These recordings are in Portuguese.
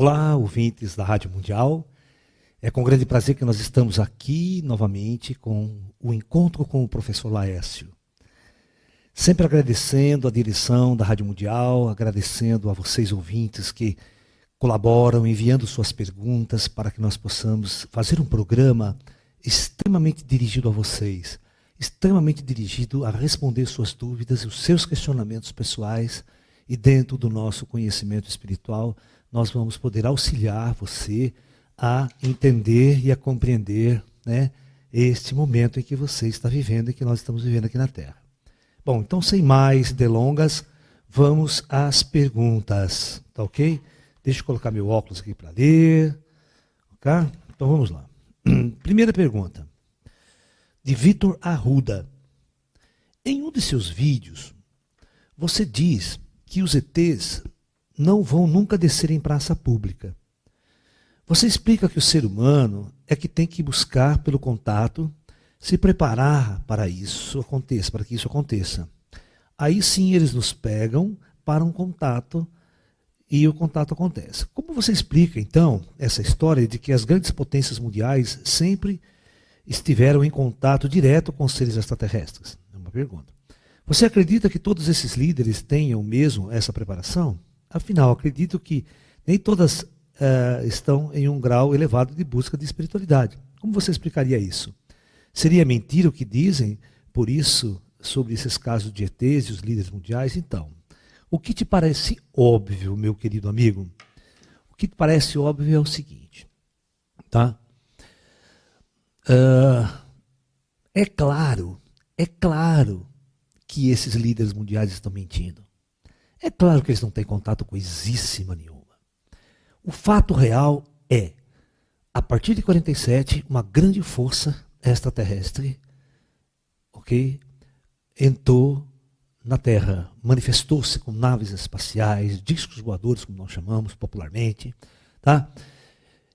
Olá, ouvintes da Rádio Mundial. É com grande prazer que nós estamos aqui novamente com o encontro com o professor Laércio. Sempre agradecendo a direção da Rádio Mundial, agradecendo a vocês ouvintes que colaboram, enviando suas perguntas para que nós possamos fazer um programa extremamente dirigido a vocês, extremamente dirigido a responder suas dúvidas, os seus questionamentos pessoais, e dentro do nosso conhecimento espiritual, nós vamos poder auxiliar você a entender e a compreender, né, este momento em que você está vivendo e que nós estamos vivendo aqui na Terra. Bom, então sem mais delongas, vamos às perguntas, tá ok? Deixa eu colocar meu óculos aqui para ler, ok? Então vamos lá. Primeira pergunta, de Vitor Arruda. Em um de seus vídeos, você diz que os ETs não vão nunca descer em praça pública. Você explica que o ser humano é que tem que buscar pelo contato, se preparar para isso aconteça, para que isso aconteça. Aí sim eles nos pegam para um contato e o contato acontece. Como você explica então essa história de que as grandes potências mundiais sempre estiveram em contato direto com os seres extraterrestres? É uma pergunta. Você acredita que todos esses líderes tenham mesmo essa preparação? Afinal, acredito que nem todas estão em um grau elevado de busca de espiritualidade. Como você explicaria isso? Seria mentira o que dizem, por isso, sobre esses casos de ETs e os líderes mundiais? Então, o que te parece óbvio, meu querido amigo? O que te parece óbvio é o seguinte, tá? É claro que esses líderes mundiais estão mentindo. É claro que eles não têm contato coisíssima nenhuma. O fato real é, a partir de 47, uma grande força extraterrestre, ok, entrou na Terra, manifestou-se com naves espaciais, discos voadores, como nós chamamos popularmente, tá?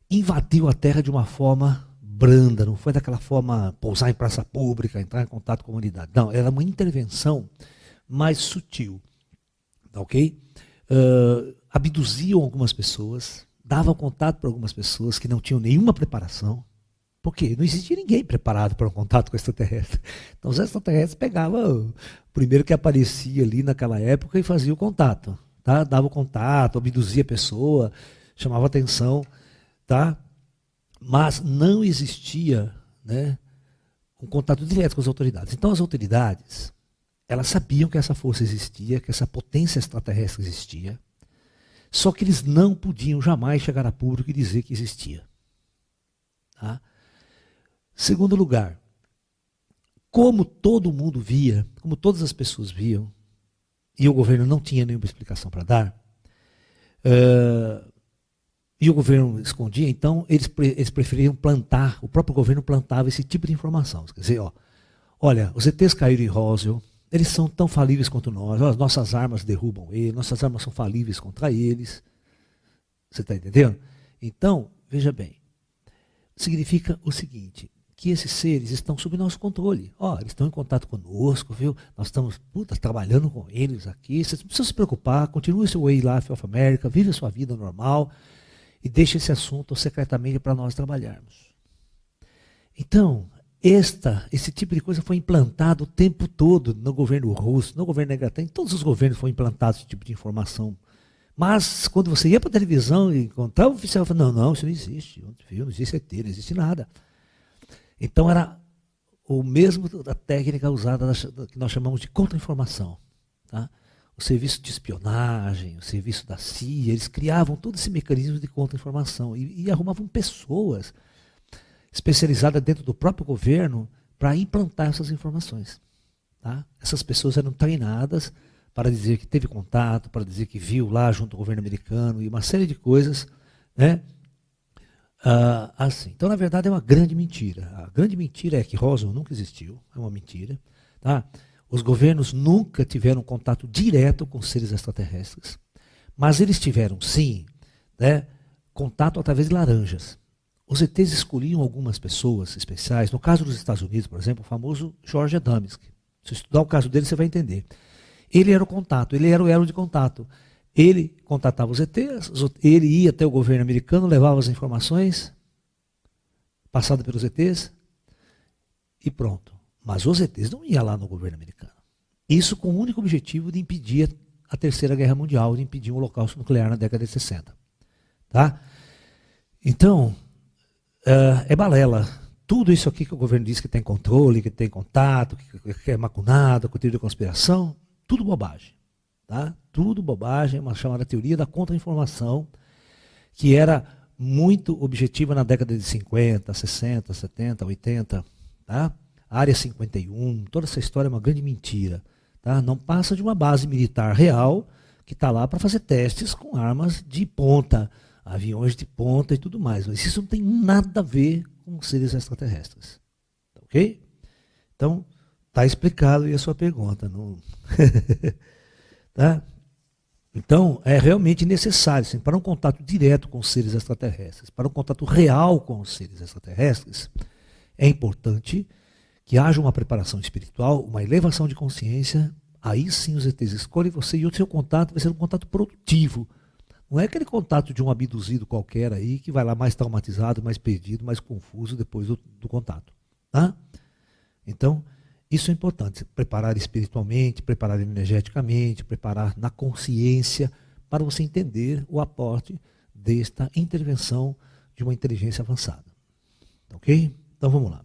Invadiu a Terra de uma forma branda, não foi daquela forma pousar em praça pública, entrar em contato com a humanidade. Não, era uma intervenção mais sutil. Ok? Abduziam algumas pessoas, davam contato para algumas pessoas que não tinham nenhuma preparação, porque não existia ninguém preparado para um contato com extraterrestre. Então os extraterrestres pegavam o primeiro que aparecia ali naquela época e fazia o contato, tá? Dava o contato, abduzia a pessoa, chamava atenção, tá? Mas não existia, né, um contato direto com as autoridades. Então as autoridades, elas sabiam que essa força existia, que essa potência extraterrestre existia, só que eles não podiam jamais chegar a público e dizer que existia. Tá? Segundo lugar, como todo mundo via, como todas as pessoas viam, e o governo não tinha nenhuma explicação para dar, e o governo escondia, então eles preferiam plantar, o próprio governo plantava esse tipo de informação. Quer dizer, olha, os ETs caíram em Roswell, eles são tão falíveis quanto nós, as nossas armas derrubam eles, nossas armas são falíveis contra eles. Você está entendendo? Então, veja bem, significa o seguinte, que esses seres estão sob nosso controle. Eles estão em contato conosco, viu? Nós estamos trabalhando com eles aqui, vocês não precisam se preocupar, continue seu way life of America, vive a sua vida normal e deixe esse assunto secretamente para nós trabalharmos. Então, esse tipo de coisa foi implantado o tempo todo no governo russo, no governo negativo, em todos os governos foi implantado esse tipo de informação. Mas quando você ia para a televisão e encontrava o oficial, falava, não, isso não existe, não existe ET, não existe nada. Então era o mesmo da técnica usada, que nós chamamos de contra-informação. Tá? O serviço de espionagem, o serviço da CIA, eles criavam todo esse mecanismo de contra-informação e arrumavam pessoas especializada dentro do próprio governo para implantar essas informações. Tá? Essas pessoas eram treinadas para dizer que teve contato, para dizer que viu lá junto ao governo americano e uma série de coisas, né? Assim. Então, na verdade, é uma grande mentira. A grande mentira é que Roswell nunca existiu, é uma mentira. Tá? Os governos nunca tiveram contato direto com seres extraterrestres, mas eles tiveram, sim, né, contato através de laranjas. Os ETs escolhiam algumas pessoas especiais. No caso dos Estados Unidos, por exemplo, o famoso George Adamski. Se estudar o caso dele, você vai entender. Ele era o contato, ele era o elo de contato Ele contatava os ETs, ele ia até o governo americano, levava as informações, passadas pelos ETs, e pronto. Mas os ETs não iam lá no governo americano. Isso com o único objetivo de impedir a Terceira Guerra Mundial, de impedir um holocausto nuclear na década de 60. Tá? Então, é balela. Tudo isso aqui que o governo diz que tem controle, que tem contato, que é macunado, com teoria de conspiração, tudo bobagem. Tá? Tudo bobagem, uma chamada teoria da contra-informação, que era muito objetiva na década de 50, 60, 70, 80. Tá? Área 51, toda essa história é uma grande mentira. Tá? Não passa de uma base militar real que está lá para fazer testes com armas de ponta, aviões de ponta e tudo mais. Mas isso não tem nada a ver com seres extraterrestres. Ok? Então, está explicado aí a sua pergunta. Não... tá? Então, é realmente necessário, sim, para um contato direto com os seres extraterrestres, para um contato real com os seres extraterrestres, é importante que haja uma preparação espiritual, uma elevação de consciência, aí sim os ETs escolhem você e o seu contato vai ser um contato produtivo. Não é aquele contato de um abduzido qualquer aí que vai lá mais traumatizado, mais perdido, mais confuso depois do contato. Tá? Então, isso é importante. Preparar espiritualmente, preparar energeticamente, preparar na consciência para você entender o aporte desta intervenção de uma inteligência avançada. Ok? Então vamos lá.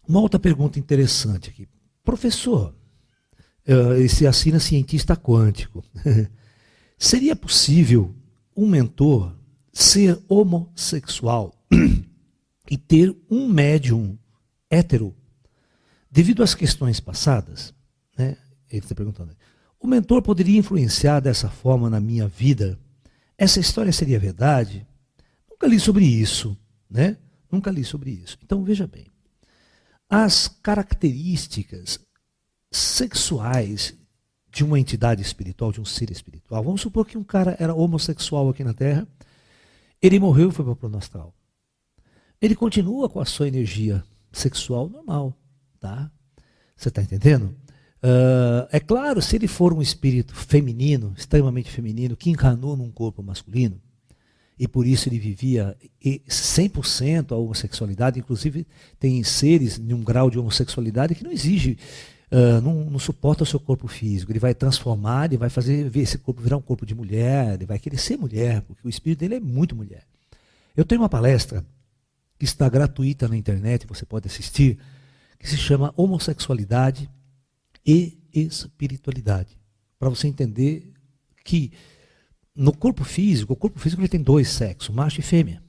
Uma outra pergunta interessante aqui. Professor, esse assina cientista quântico. Seria possível um mentor ser homossexual e ter um médium hétero? Devido às questões passadas, né, ele está perguntando, o mentor poderia influenciar dessa forma na minha vida? Essa história seria verdade? Nunca li sobre isso, né? Nunca li sobre isso. Então veja bem. As características sexuais de uma entidade espiritual, de um ser espiritual. Vamos supor que um cara era homossexual aqui na Terra, ele morreu e foi para o plano astral. Ele continua com a sua energia sexual normal, tá? Você está entendendo? É claro, se ele for um espírito feminino, extremamente feminino, que encarnou num corpo masculino, e por isso ele vivia 100% a homossexualidade, inclusive tem seres em um grau de homossexualidade que não exige, não suporta o seu corpo físico, ele vai transformar, ele vai fazer esse corpo virar um corpo de mulher, ele vai querer ser mulher, porque o espírito dele é muito mulher. Eu tenho uma palestra que está gratuita na internet, você pode assistir, que se chama Homossexualidade e Espiritualidade, para você entender que no corpo físico, o corpo físico ele tem dois sexos, macho e fêmea.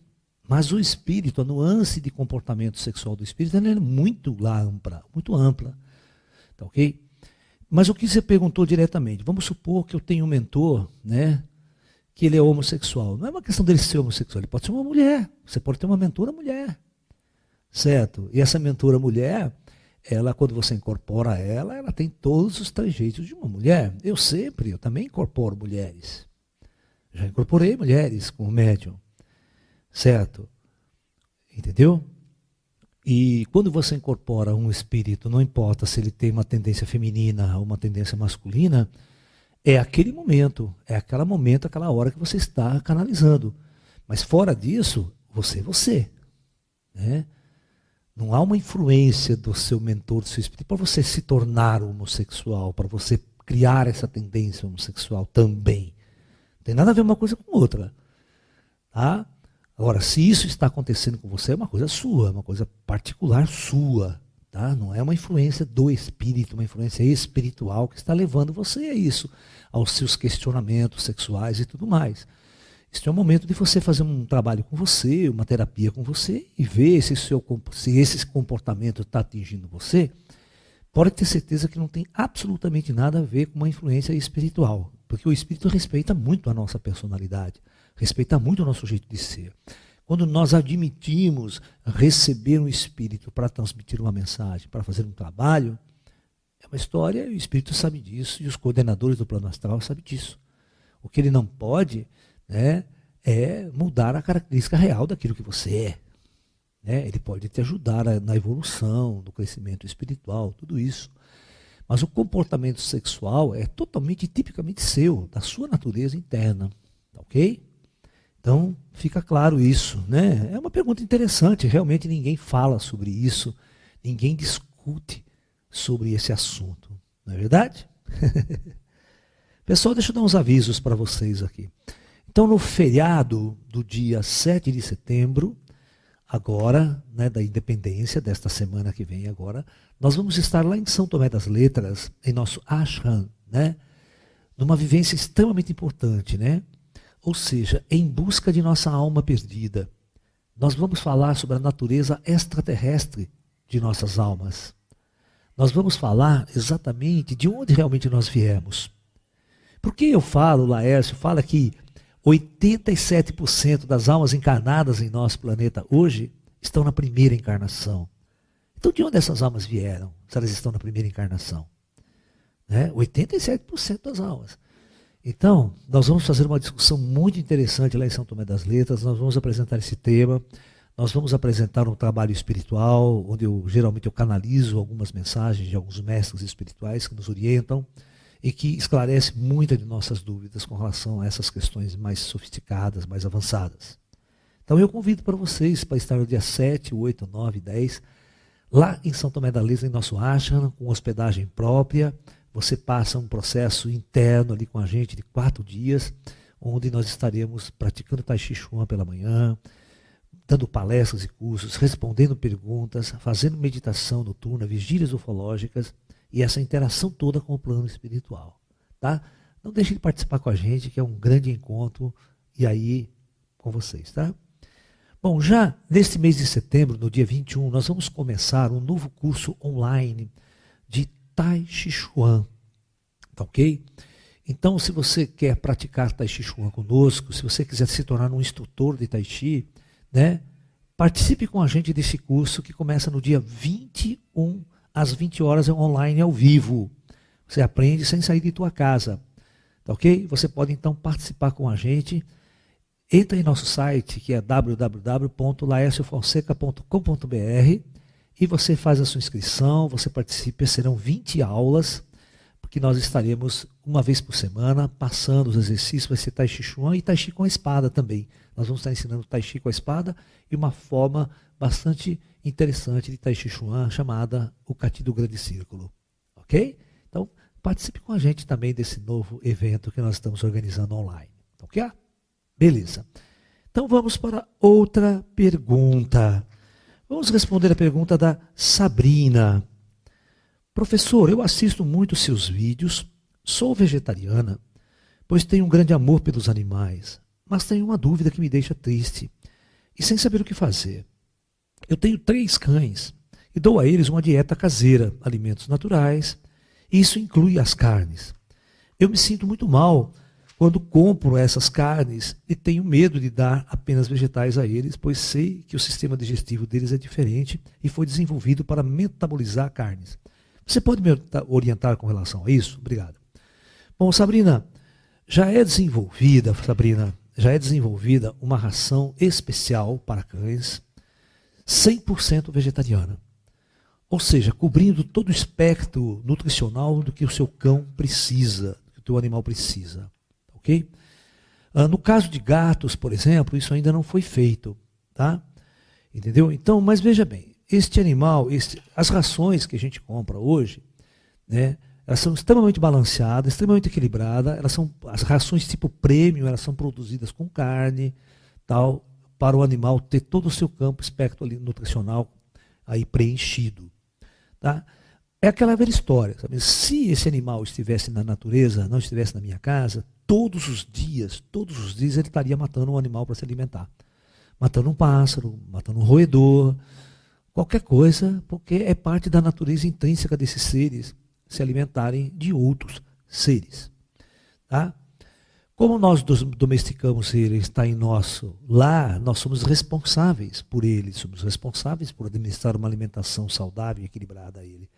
Mas o espírito, a nuance de comportamento sexual do espírito, ela é muito ampla, muito ampla. Tá ok? Mas o que você perguntou diretamente? Vamos supor que eu tenho um mentor, né, que ele é homossexual. Não é uma questão dele ser homossexual, ele pode ser uma mulher. Você pode ter uma mentora mulher. Certo? E essa mentora mulher, ela, quando você incorpora ela tem todos os trejeitos de uma mulher. Eu também incorporo mulheres. Já incorporei mulheres como médium, certo? Entendeu? E quando você incorpora um espírito, não importa se ele tem uma tendência feminina ou uma tendência masculina, é aquele momento, aquela hora que você está canalizando. Mas fora disso, você é você. Né? Não há uma influência do seu mentor, do seu espírito, para você se tornar homossexual, para você criar essa tendência homossexual também. Não tem nada a ver uma coisa com outra. Tá? Agora, se isso está acontecendo com você, é uma coisa sua, é uma coisa particular sua. Tá? Não é uma influência do espírito, uma influência espiritual que está levando você a isso, aos seus questionamentos sexuais e tudo mais. Este é o momento de você fazer um trabalho com você, uma terapia com você, e ver se esse comportamento está atingindo você. Pode ter certeza que não tem absolutamente nada a ver com uma influência espiritual. Porque o espírito respeita muito a nossa personalidade, respeita muito o nosso jeito de ser. Quando nós admitimos receber um espírito para transmitir uma mensagem, para fazer um trabalho, é uma história, e o espírito sabe disso, e os coordenadores do plano astral sabem disso. O que ele não pode, né, é mudar a característica real daquilo que você é. Né? Ele pode te ajudar na evolução, no crescimento espiritual, tudo isso. Mas o comportamento sexual é totalmente, tipicamente seu, da sua natureza interna. Tá ok? Então, fica claro isso, né? É uma pergunta interessante, realmente ninguém fala sobre isso, ninguém discute sobre esse assunto, não é verdade? Pessoal, deixa eu dar uns avisos para vocês aqui. Então, no feriado do dia 7 de setembro, agora, né, da independência, desta semana que vem agora, nós vamos estar lá em São Tomé das Letras, em nosso ashram, né? Numa vivência extremamente importante, né? Ou seja, em busca de nossa alma perdida. Nós vamos falar sobre a natureza extraterrestre de nossas almas. Nós vamos falar exatamente de onde realmente nós viemos. Por que eu falo, Laércio, fala que 87% das almas encarnadas em nosso planeta hoje estão na primeira encarnação. Então, de onde essas almas vieram, se elas estão na primeira encarnação? Né? 87% das almas. Então, nós vamos fazer uma discussão muito interessante lá em São Tomé das Letras, nós vamos apresentar esse tema, nós vamos apresentar um trabalho espiritual, onde geralmente eu canalizo algumas mensagens de alguns mestres espirituais que nos orientam e que esclarece muitas de nossas dúvidas com relação a essas questões mais sofisticadas, mais avançadas. Então eu convido para vocês para estar no dia 7, 8, 9, 10, lá em São Tomé das Letras, em nosso ashram, com hospedagem própria. Você passa um processo interno ali com a gente de 4 dias, onde nós estaremos praticando Tai Chi Chuan pela manhã, dando palestras e cursos, respondendo perguntas, fazendo meditação noturna, vigílias ufológicas e essa interação toda com o plano espiritual. Tá? Não deixe de participar com a gente, que é um grande encontro, e aí com vocês. Tá? Bom, já neste mês de setembro, no dia 21, nós vamos começar um novo curso online de Tai Chi Chuan, tá ok? Então, se você quer praticar Tai Chi Chuan conosco, se você quiser se tornar um instrutor de Tai Chi, né, participe com a gente desse curso que começa no dia 21, às 20 horas, online, ao vivo. Você aprende sem sair de tua casa, tá ok? Você pode, então, participar com a gente. Entra em nosso site, que é www.laerciofonseca.com.br, e você faz a sua inscrição, você participa, serão 20 aulas, porque nós estaremos uma vez por semana passando os exercícios, vai ser Tai Chi Chuan e Tai Chi com a espada também. Nós vamos estar ensinando Tai Chi com a espada e uma forma bastante interessante de Tai Chi Chuan, chamada o Kati do Grande Círculo. Ok? Então, participe com a gente também desse novo evento que nós estamos organizando online. Ok? Beleza. Então vamos para outra pergunta. Vamos responder a pergunta da Sabrina. Professor, eu assisto muito seus vídeos, sou vegetariana, pois tenho um grande amor pelos animais, mas tenho uma dúvida que me deixa triste e sem saber o que fazer. Eu tenho 3 cães e dou a eles uma dieta caseira, alimentos naturais, e isso inclui as carnes. Eu me sinto muito mal quando compro essas carnes e tenho medo de dar apenas vegetais a eles, pois sei que o sistema digestivo deles é diferente e foi desenvolvido para metabolizar carnes. Você pode me orientar com relação a isso? Obrigado. Bom, Sabrina, já é desenvolvida uma ração especial para cães, 100% vegetariana. Ou seja, cobrindo todo o espectro nutricional do que o seu cão precisa, do que o teu animal precisa. Ok? No caso de gatos, por exemplo, isso ainda não foi feito, tá? Entendeu? Então, mas veja bem, este animal, as rações que a gente compra hoje, né, elas são extremamente balanceadas, extremamente equilibradas, as rações tipo premium, elas são produzidas com carne, tal, para o animal ter todo o seu campo espectro ali, nutricional aí preenchido, tá? É aquela velha história, sabe? Se esse animal estivesse na natureza, não estivesse na minha casa, todos os dias ele estaria matando um animal para se alimentar. Matando um pássaro, matando um roedor, qualquer coisa, porque é parte da natureza intrínseca desses seres se alimentarem de outros seres. Tá? Como nós domesticamos ele, está em nosso lar, nós somos responsáveis por ele, somos responsáveis por administrar uma alimentação saudável e equilibrada a ele.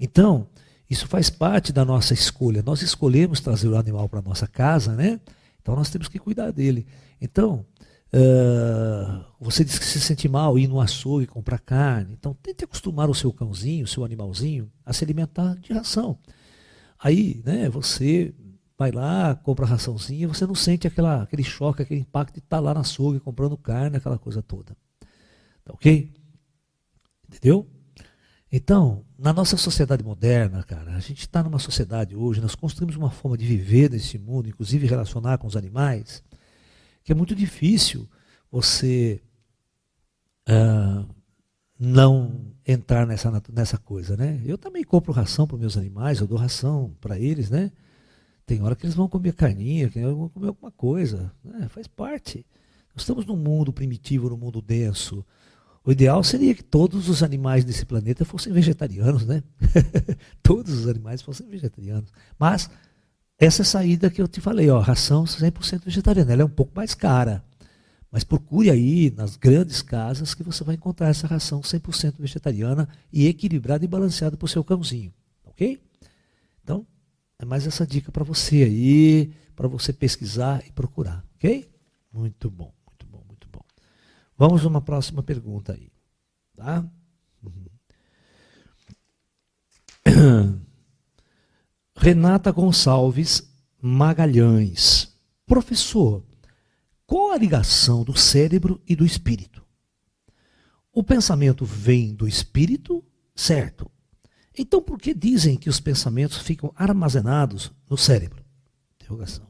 Então, isso faz parte da nossa escolha. Nós escolhemos trazer o animal para a nossa casa, né? Então nós temos que cuidar dele. Então, Você diz que se sente mal ir no açougue comprar carne. Então tente acostumar o seu cãozinho, o seu animalzinho, a se alimentar de ração. Aí, né, você vai lá, compra a raçãozinha, você não sente aquele choque, aquele impacto de estar lá no açougue comprando carne, aquela coisa toda. Tá ok? Entendeu? Então, na nossa sociedade moderna, cara, a gente está numa sociedade hoje, nós construímos uma forma de viver nesse mundo, inclusive relacionar com os animais, que é muito difícil você não entrar nessa coisa, né? Eu também compro ração para os meus animais, eu dou ração para eles, né? Tem hora que eles vão comer carninha, que eles vão comer alguma coisa, né? Faz parte. Nós estamos num mundo primitivo, num mundo denso. O ideal seria que todos os animais desse planeta fossem vegetarianos, né? Todos os animais fossem vegetarianos. Mas essa é a saída que eu te falei, ó, ração 100% vegetariana. Ela é um pouco mais cara. Mas procure aí nas grandes casas que você vai encontrar essa ração 100% vegetariana e equilibrada e balanceada para o seu cãozinho. Ok? Então, é mais essa dica para você aí, para você pesquisar e procurar. Ok? Muito bom, muito bom, muito bom. Vamos numa próxima pergunta aí. Tá? Renata Gonçalves Magalhães. Professor, qual a ligação do cérebro e do espírito? O pensamento vem do espírito, certo? Então por que dizem que os pensamentos ficam armazenados no cérebro? Interrogação.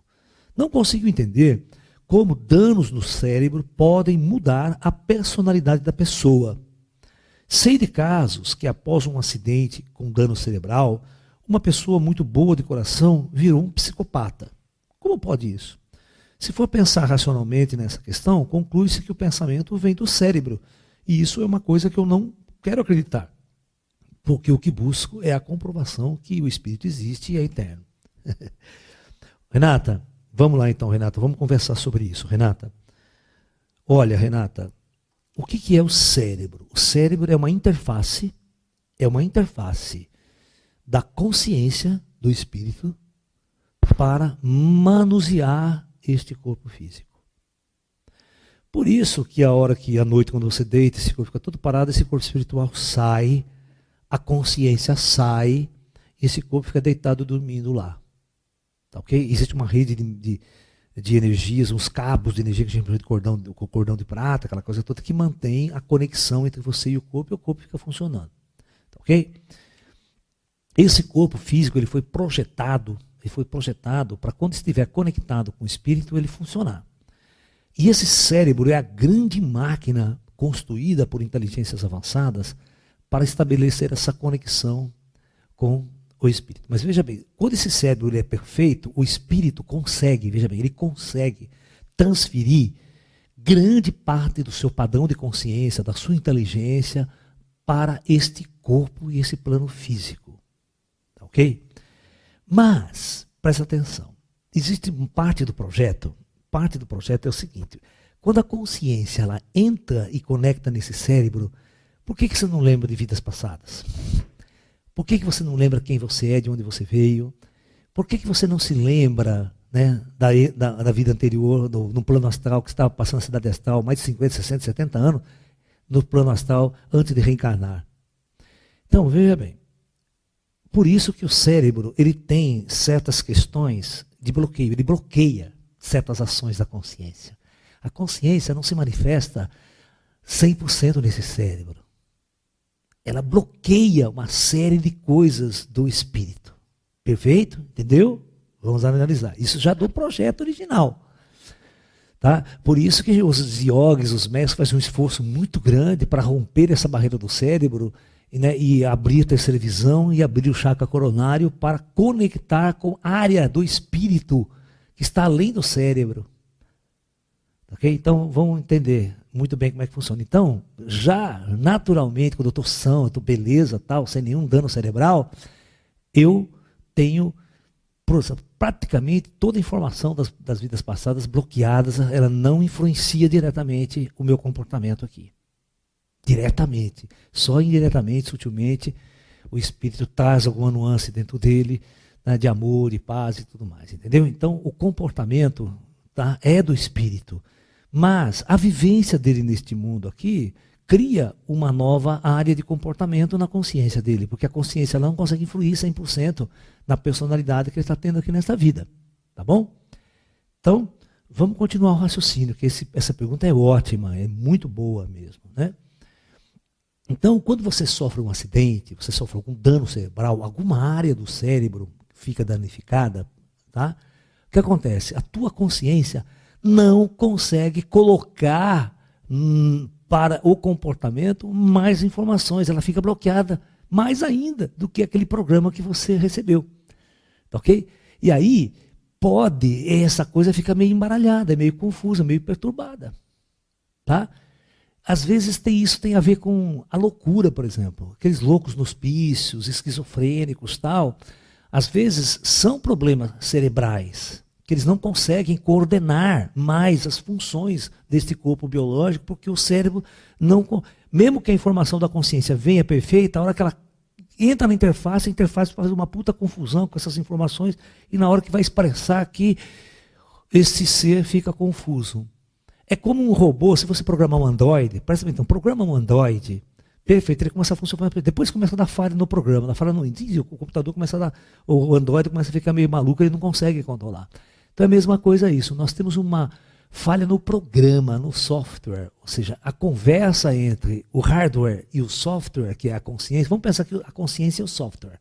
Não consigo entender como danos no cérebro podem mudar a personalidade da pessoa. Sei de casos que após um acidente com dano cerebral, uma pessoa muito boa de coração virou um psicopata. Como pode isso? Se for pensar racionalmente nessa questão, conclui-se que o pensamento vem do cérebro. E isso é uma coisa que eu não quero acreditar. Porque o que busco é a comprovação que o espírito existe e é eterno. Renata, vamos lá então, Renata. Vamos conversar sobre isso, Renata. Olha, Renata, o que é o cérebro? O cérebro é uma interface da consciência do espírito para manusear este corpo físico. Por isso que à noite, quando você deita, esse corpo fica todo parado, esse corpo espiritual sai, a consciência sai, e esse corpo fica deitado dormindo lá. Tá, ok? Existe uma rede de energias, uns cabos de energia que a gente chama de cordão de prata, aquela coisa toda, que mantém a conexão entre você e o corpo fica funcionando. Tá, ok? Esse corpo físico ele foi projetado para quando estiver conectado com o espírito, ele funcionar. E esse cérebro é a grande máquina construída por inteligências avançadas para estabelecer essa conexão com o espírito. Mas veja bem, quando esse cérebro ele é perfeito, o espírito consegue, veja bem, ele consegue transferir grande parte do seu padrão de consciência, da sua inteligência, para este corpo e esse plano físico. Tá, ok? Mas, presta atenção, existe parte do projeto é o seguinte, quando a consciência ela entra e conecta nesse cérebro, por que você não lembra de vidas passadas? Por que você não lembra quem você é, de onde você veio? Por que você não se lembra, né, da vida anterior, no plano astral, que estava passando na cidade astral, mais de 50, 60, 70 anos, no plano astral, antes de reencarnar? Então, veja bem, por isso que o cérebro ele tem certas questões de bloqueio, ele bloqueia certas ações da consciência. A consciência não se manifesta 100% nesse cérebro. Ela bloqueia uma série de coisas do espírito. Perfeito? Entendeu? Vamos analisar. Isso já do projeto original. Tá? Por isso que os yogis, os mestres fazem um esforço muito grande para romper essa barreira do cérebro, né, e abrir a terceira visão e abrir o chakra coronário para conectar com a área do espírito que está além do cérebro. Ok? Então, vamos entender muito bem como é que funciona. Então, já naturalmente, quando eu estou são, eu estou beleza, tal, sem nenhum dano cerebral, eu tenho praticamente toda a informação das vidas passadas bloqueadas, ela não influencia diretamente o meu comportamento aqui. Diretamente. Só indiretamente, sutilmente, o espírito traz alguma nuance dentro dele, né, de amor, de paz e tudo mais. Entendeu? Então, o comportamento, tá, é do espírito. Mas a vivência dele neste mundo aqui cria uma nova área de comportamento na consciência dele, porque a consciência não consegue influir 100% na personalidade que ele está tendo aqui nesta vida. Tá bom? Então, vamos continuar o raciocínio, que essa pergunta é ótima, é muito boa mesmo, né? Então, quando você sofre um acidente, você sofre algum dano cerebral, alguma área do cérebro fica danificada, tá? O que acontece? A tua consciência não consegue colocar para o comportamento mais informações, ela fica bloqueada mais ainda do que aquele programa que você recebeu, tá ok? E aí, essa coisa fica meio embaralhada, meio confusa, meio perturbada, tá? Às vezes isso tem a ver com a loucura, por exemplo. Aqueles loucos no hospícios, esquizofrênicos, tal. Às vezes são problemas cerebrais, que eles não conseguem coordenar mais as funções deste corpo biológico, porque o cérebro não... Mesmo que a informação da consciência venha perfeita, a hora que ela entra na interface, a interface faz uma puta confusão com essas informações, e na hora que vai expressar aqui, esse ser fica confuso. É como um robô, se você programar um Android, presta atenção, programa um Android, perfeito, ele começa a funcionar, depois começa a dar falha no programa, dá falha no índice, o computador começa a dar, o Android começa a ficar meio maluco, ele não consegue controlar. Então é a mesma coisa isso, nós temos uma falha no programa, no software, ou seja, a conversa entre o hardware e o software, que é a consciência, vamos pensar que a consciência é o software,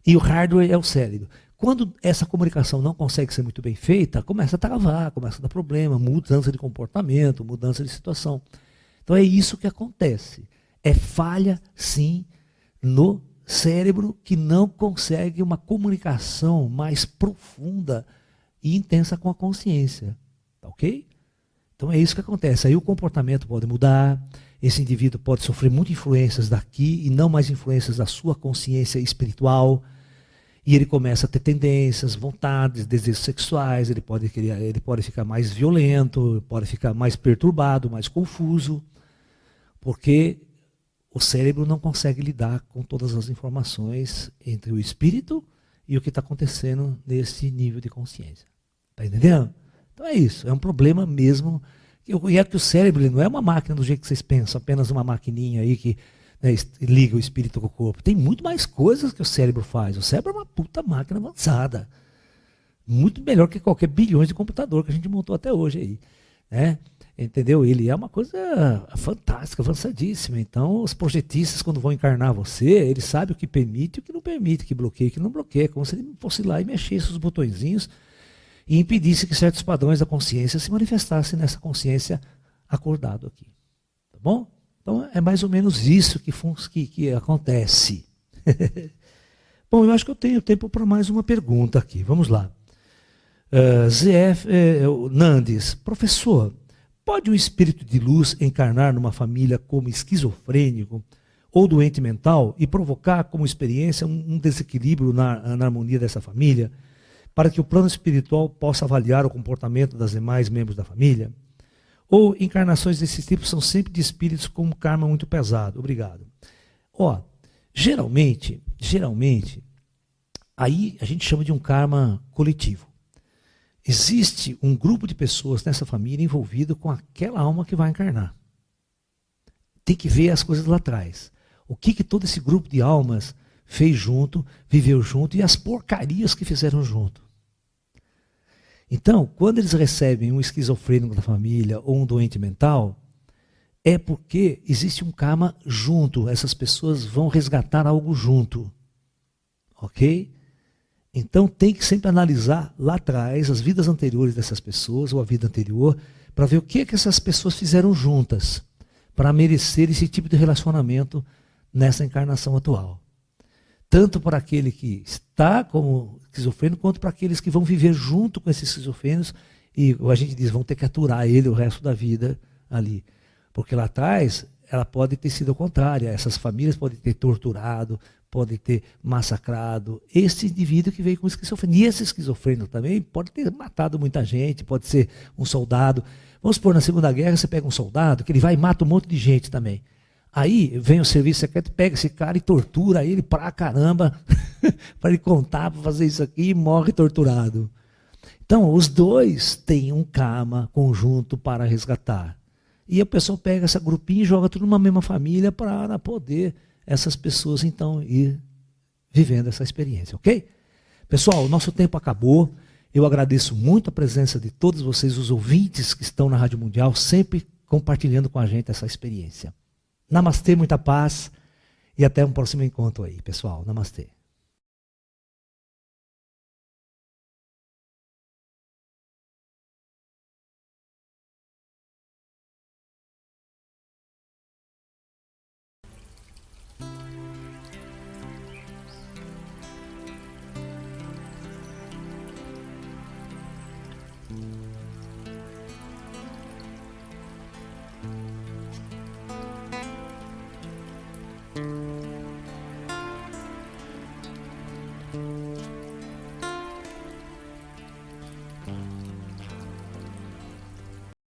e o hardware é o cérebro. Quando essa comunicação não consegue ser muito bem feita, começa a travar, começa a dar problema, mudança de comportamento, mudança de situação. Então é isso que acontece. É falha, sim, no cérebro que não consegue uma comunicação mais profunda e intensa com a consciência. Tá ok? Então é isso que acontece. Aí o comportamento pode mudar, esse indivíduo pode sofrer muitas influências daqui e não mais influências da sua consciência espiritual. E ele começa a ter tendências, vontades, desejos sexuais, ele pode ficar mais violento, pode ficar mais perturbado, mais confuso, porque o cérebro não consegue lidar com todas as informações entre o espírito e o que está acontecendo nesse nível de consciência. Está entendendo? Então é isso, é um problema mesmo. E é que o cérebro ele não é uma máquina do jeito que vocês pensam, apenas uma maquininha aí que liga o espírito com o corpo. Tem muito mais coisas que o cérebro faz. O cérebro é uma puta máquina avançada. Muito melhor que qualquer bilhões de computador que a gente montou até hoje aí. Né? Entendeu? Ele é uma coisa fantástica, avançadíssima. Então, os projetistas, quando vão encarnar você, eles sabem o que permite e o que não permite, o que bloqueia e o que não bloqueia. Como se ele fosse lá e mexesse os botõezinhos e impedisse que certos padrões da consciência se manifestassem nessa consciência acordado aqui. Tá bom? Então é mais ou menos isso que acontece. Bom, eu acho que eu tenho tempo para mais uma pergunta aqui. Vamos lá. Nandes, professor, pode um espírito de luz encarnar numa família como esquizofrênico ou doente mental e provocar como experiência um desequilíbrio na harmonia dessa família, para que o plano espiritual possa avaliar o comportamento das demais membros da família? Ou encarnações desse tipo são sempre de espíritos com um karma muito pesado? Obrigado. Geralmente, aí a gente chama de um karma coletivo. Existe um grupo de pessoas nessa família envolvido com aquela alma que vai encarnar. Tem que ver as coisas lá atrás. O que todo esse grupo de almas fez junto, viveu junto e as porcarias que fizeram junto. Então, quando eles recebem um esquizofrênico da família ou um doente mental, é porque existe um karma junto. Essas pessoas vão resgatar algo junto. Ok? Então tem que sempre analisar lá atrás as vidas anteriores dessas pessoas, ou a vida anterior, para ver o que essas pessoas fizeram juntas, para merecer esse tipo de relacionamento nessa encarnação atual. Tanto para aquele que está como esquizofrênico, quanto para aqueles que vão viver junto com esses esquizofrênicos, e a gente diz, vão ter que aturar ele o resto da vida ali. Porque lá atrás, ela pode ter sido ao contrário, essas famílias podem ter torturado, podem ter massacrado esse indivíduo que veio com esquizofrenia. E esse esquizofrênico também pode ter matado muita gente, pode ser um soldado. Vamos supor, na Segunda Guerra, você pega um soldado, que ele vai e mata um monte de gente também. Aí vem o serviço secreto, pega esse cara e tortura ele pra caramba, para ele contar, para fazer isso aqui, e morre torturado. Então, os dois têm um karma conjunto para resgatar. E a pessoa pega essa grupinha e joga tudo numa mesma família para poder essas pessoas, então, ir vivendo essa experiência, ok? Pessoal, o nosso tempo acabou. Eu agradeço muito a presença de todos vocês, os ouvintes que estão na Rádio Mundial, sempre compartilhando com a gente essa experiência. Namastê, muita paz e até um próximo encontro aí, pessoal. Namastê.